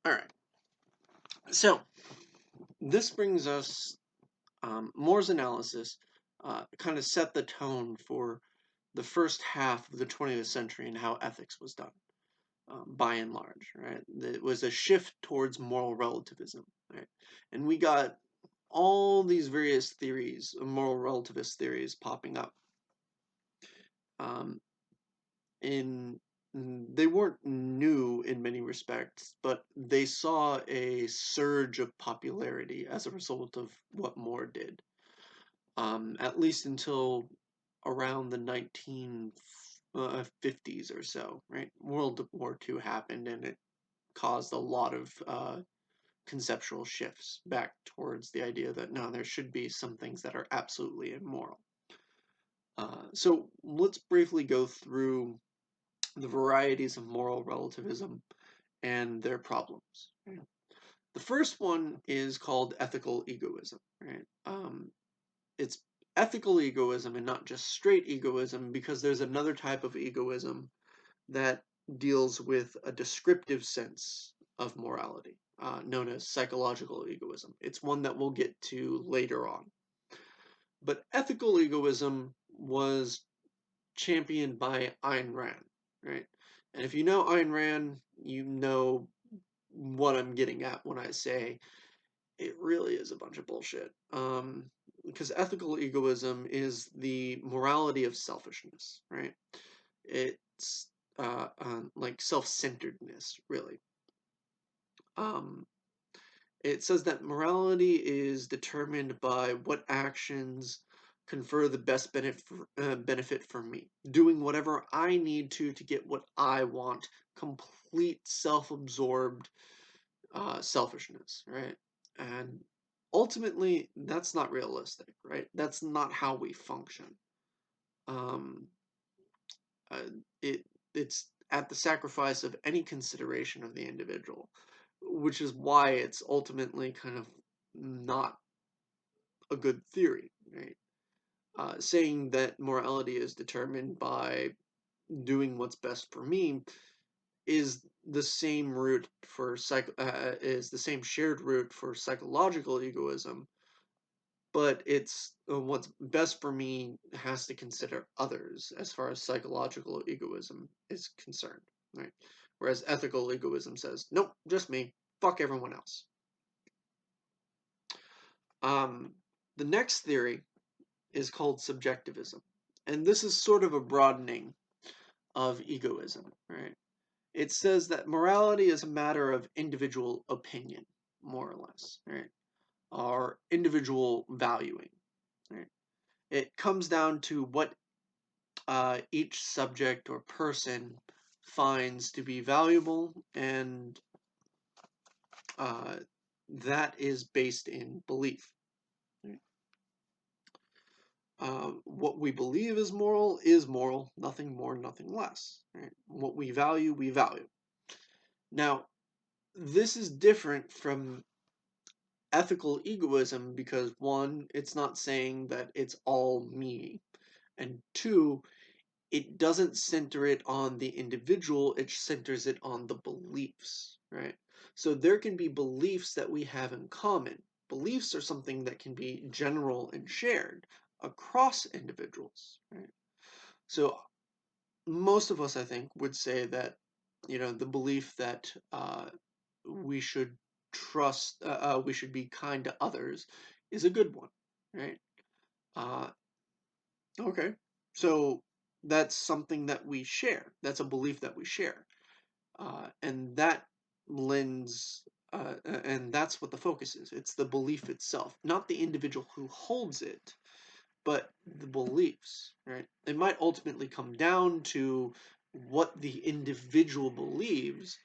All right. So this brings us Moore's analysis kind of set the tone for the first half of the 20th century and how ethics was done, by and large, right? It was a shift towards moral relativism, right? And we got all these various theories, moral relativist theories, popping up. Um, in they weren't new in many respects, but they saw a surge of popularity as a result of what Moore did. At least until around the 1950s or so, right? World War II happened and it caused a lot of conceptual shifts back towards the idea that no, there should be some things that are absolutely immoral. So let's briefly go through the varieties of moral relativism and their problems. Right? The first one is called ethical egoism. Right? It's ethical egoism and not just straight egoism, because there's another type of egoism that deals with a descriptive sense of morality, known as psychological egoism. It's one that we'll get to later on. But ethical egoism was championed by Ayn Rand, right? And if you know Ayn Rand, you know what I'm getting at when I say it really is a bunch of bullshit. Because ethical egoism is the morality of selfishness, right? It's like self-centeredness, really. Um, it says that morality is determined by what actions confer the best benefit for me, doing whatever I need to get what I want, complete self-absorbed selfishness, right? And ultimately, that's not realistic, right? That's not how we function. Um, uh, it it's at the sacrifice of any consideration of the individual, which is why it's ultimately kind of not a good theory, right? Saying that morality is determined by doing what's best for me is the same root for is the same shared root for psychological egoism, but it's what's best for me has to consider others as far as psychological egoism is concerned, right? Whereas ethical egoism says, nope, just me, fuck everyone else. Um, the next theory is called subjectivism, and this is sort of a broadening of egoism, right? It says that morality is a matter of individual opinion, more or less, right? Or individual valuing, right? It comes down to what each subject or person finds to be valuable, and uh, that is based in belief. Right? What we believe is moral, nothing more, nothing less. Right? What we value, we value. Now, this is different from ethical egoism because one, it's not saying that it's all me, and two, it doesn't center it on the individual, it centers it on the beliefs, right? So there can be beliefs that we have in common. Beliefs are something that can be general and shared across individuals, right? So most of us, I think, would say that, the belief that we should we should be kind to others is a good one, right? Uh, okay, so that's something that we share. That's a belief that we share, and that lends, and that's what the focus is. It's the belief itself, not the individual who holds it, but the beliefs, right? It might ultimately come down to what the individual believes,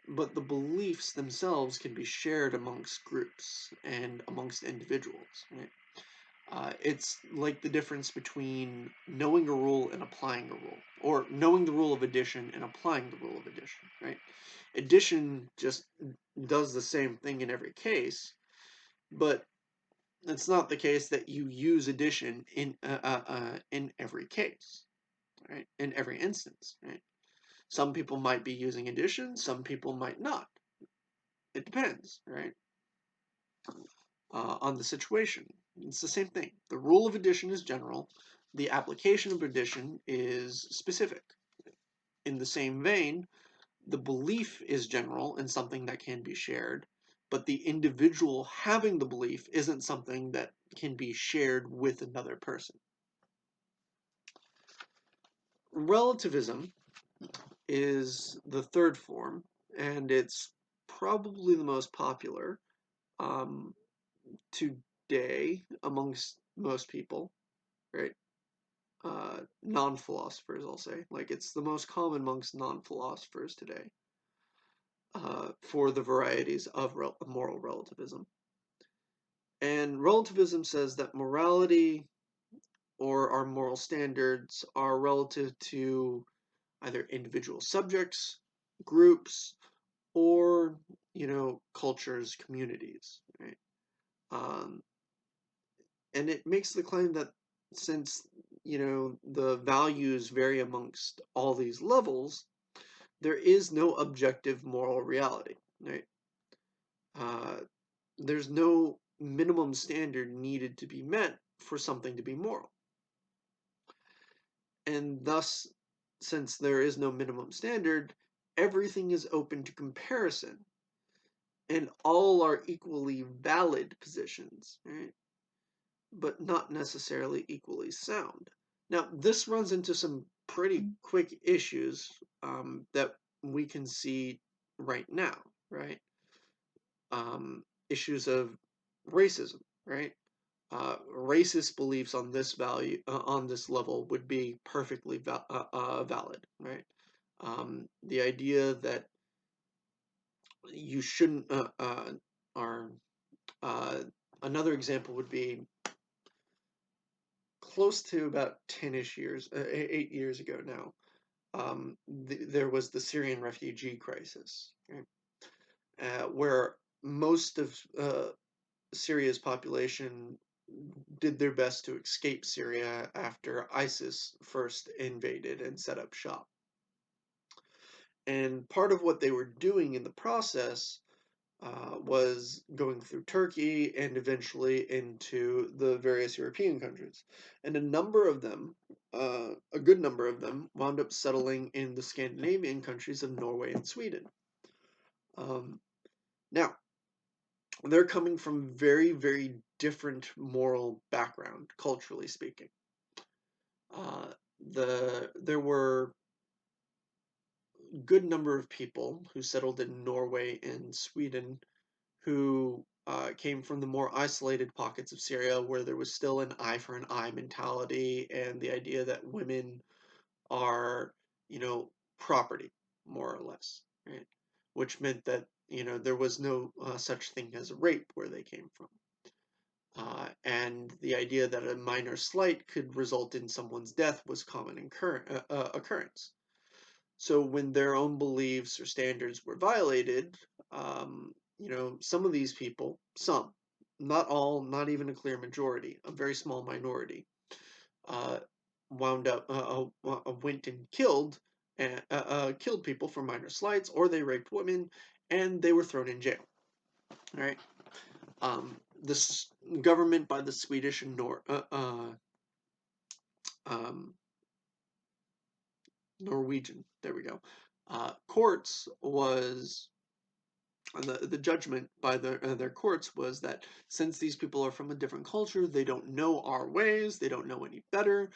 but the beliefs themselves can be shared amongst groups and amongst individuals, right? It's like the difference between knowing a rule and applying a rule, or knowing the rule of addition and applying the rule of addition, right? Addition just does the same thing in every case, but it's not the case that you use addition in every case, right? In every instance, right? Some people might be using addition, some people might not. It depends, right? On the situation. It's the same thing. The rule of addition is general. The application of addition is specific. In the same vein, the belief is general and something that can be shared, but the individual having the belief isn't something that can be shared with another person. Relativism is the third form, and it's probably the most popular um, today amongst most people, right? Non-philosophers, I'll say. Like, it's the most common amongst non-philosophers today for the varieties of moral relativism. And relativism says that morality or our moral standards are relative to either individual subjects, groups, or cultures, communities, right? Um, and it makes the claim that since the values vary amongst all these levels, there is no objective moral reality, right? Uh, there's no minimum standard needed to be met for something to be moral. And thus, since there is no minimum standard, everything is open to comparison, and all are equally valid positions, right? But not necessarily equally sound. Now, this runs into some pretty quick issues that we can see right now, right? Issues of racism, right? Racist beliefs on this on this level would be perfectly valid, right? The idea that you shouldn't, or another example would be close to about 10-ish years, 8 years ago now. There was the Syrian refugee crisis, right? Where most of Syria's population did their best to escape Syria after ISIS first invaded and set up shop. And part of what they were doing in the process was going through Turkey and eventually into the various European countries. And a number of them, a good number of them, wound up settling in the Scandinavian countries of Norway and Sweden. Now, they're coming from very, very different moral background, culturally speaking. There were a good number of people who settled in Norway and Sweden who came from the more isolated pockets of Syria where there was still an eye for an eye mentality and the idea that women are, property, more or less, right? Which meant that, there was no such thing as rape where they came from. And the idea that a minor slight could result in someone's death was common occurrence. So when their own beliefs or standards were violated, some of these people, some, not all, not even a clear majority, a very small minority, uh, wound up went and killed people for minor slights, or they raped women, and they were thrown in jail. All right. This government by the Swedish and um, Norwegian, there we go, courts was the judgment by their courts was that since these people are from a different culture, they don't know our ways, they don't know any better.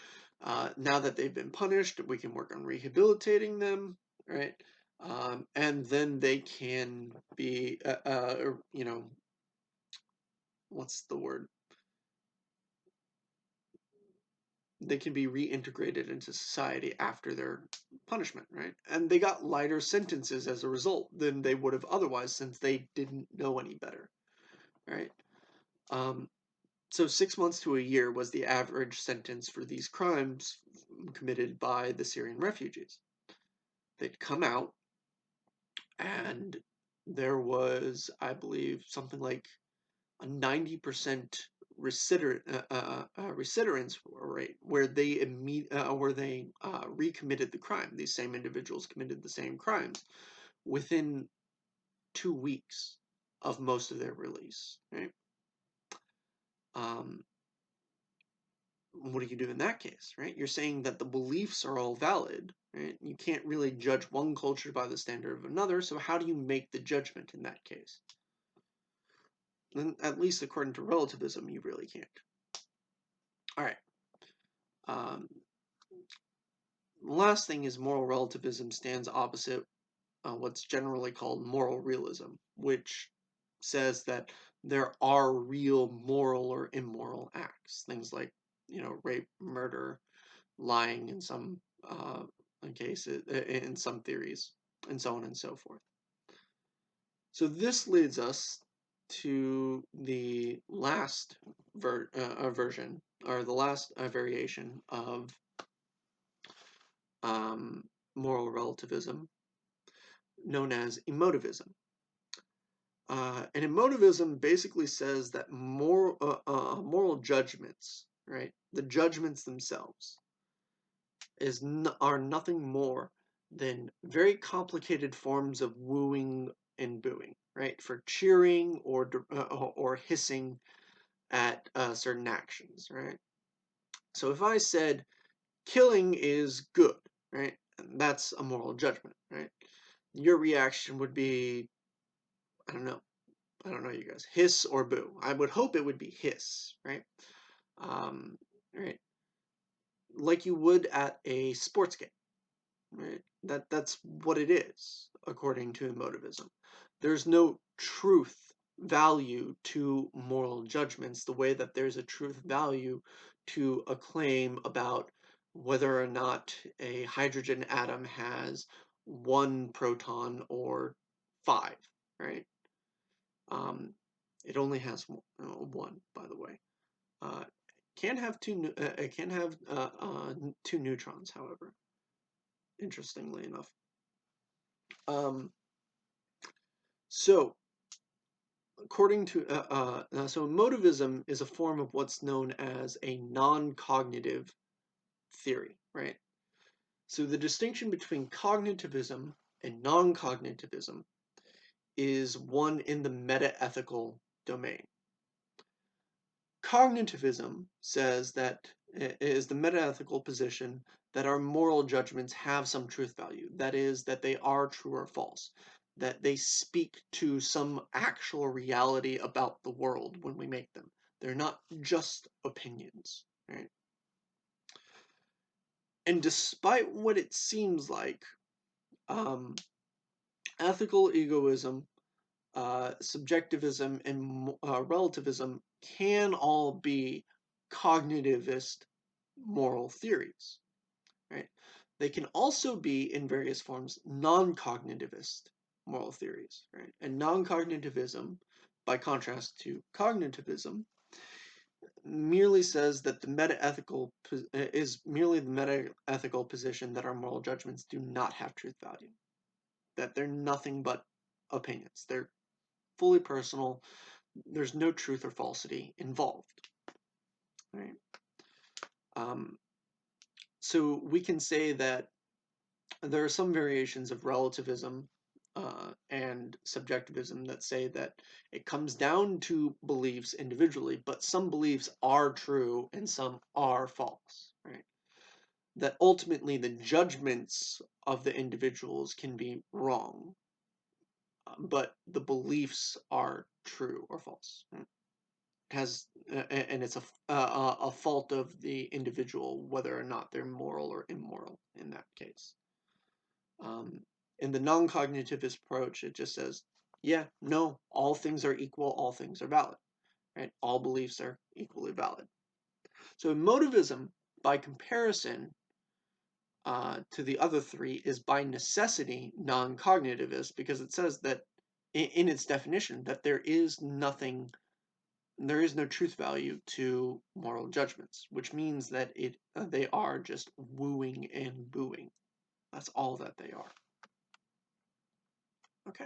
Now that they've been punished, we can work on rehabilitating them, right? And then they can be, what's the word? They can be reintegrated into society after their punishment, right? And they got lighter sentences as a result than they would have otherwise since they didn't know any better, right? So 6 months to a year was the average sentence for these crimes committed by the Syrian refugees. They'd come out, and there was, I believe, something like a 90% recidivance rate, where they recommitted the crime. These same individuals committed the same crimes within 2 weeks. of most of their release, right? What do you do in that case, right? You're saying that the beliefs are all valid, right? You can't really judge one culture by the standard of another, so how do you make the judgment in that case? Then, at least according to relativism, you really can't. All right. The last thing is moral relativism stands opposite what's generally called moral realism, which says that there are real moral or immoral acts, things like, rape, murder, lying in some cases, in some theories, and so on and so forth. So this leads us to the last version, or the last variation of moral relativism, known as emotivism. And emotivism basically says that moral judgments, right, the judgments themselves, are nothing more than very complicated forms of wooing and booing, right, for cheering or hissing at certain actions, right? So if I said killing is good, right, and that's a moral judgment, right, your reaction would be, I don't know, you guys, hiss or boo. I would hope it would be hiss, right? Right, like you would at a sports game, right? That's what it is, according to emotivism. There's no truth value to moral judgments the way that there's a truth value to a claim about whether or not a hydrogen atom has 1 proton or 5, right? It only has 1, by the way. Can have two. It can have 2 neutrons, however. Interestingly enough. So, according to so emotivism is a form of what's known as a non-cognitive theory, right? So the distinction between cognitivism and non-cognitivism is one in the meta-ethical domain. Cognitivism says that is the meta-ethical position that our moral judgments have some truth value. That is, that they are true or false, that they speak to some actual reality about the world when we make them. They're not just opinions, right? And despite what it seems like, ethical egoism, subjectivism, and relativism can all be cognitivist moral theories, right? They can also be, in various forms, non-cognitivist moral theories, right? And non-cognitivism, by contrast to cognitivism, merely says that the meta-ethical is merely the meta-ethical position that our moral judgments do not have truth value, that they're nothing but opinions. They're fully personal. There's no truth or falsity involved, right? So we can say that there are some variations of relativism and subjectivism that say that it comes down to beliefs individually, but some beliefs are true and some are false, right? That ultimately the judgments of the individuals can be wrong, but the beliefs are true or false, right? And it's a fault of the individual whether or not they're moral or immoral in that case. In the non-cognitivist approach, it just says, yeah, no, all things are equal, all things are valid, right? All beliefs are equally valid. So emotivism, by comparison to the other three, is by necessity non-cognitivist, because it says that in its definition that there is no truth value to moral judgments, which means that they are just wooing and booing. That's all that they are. Okay.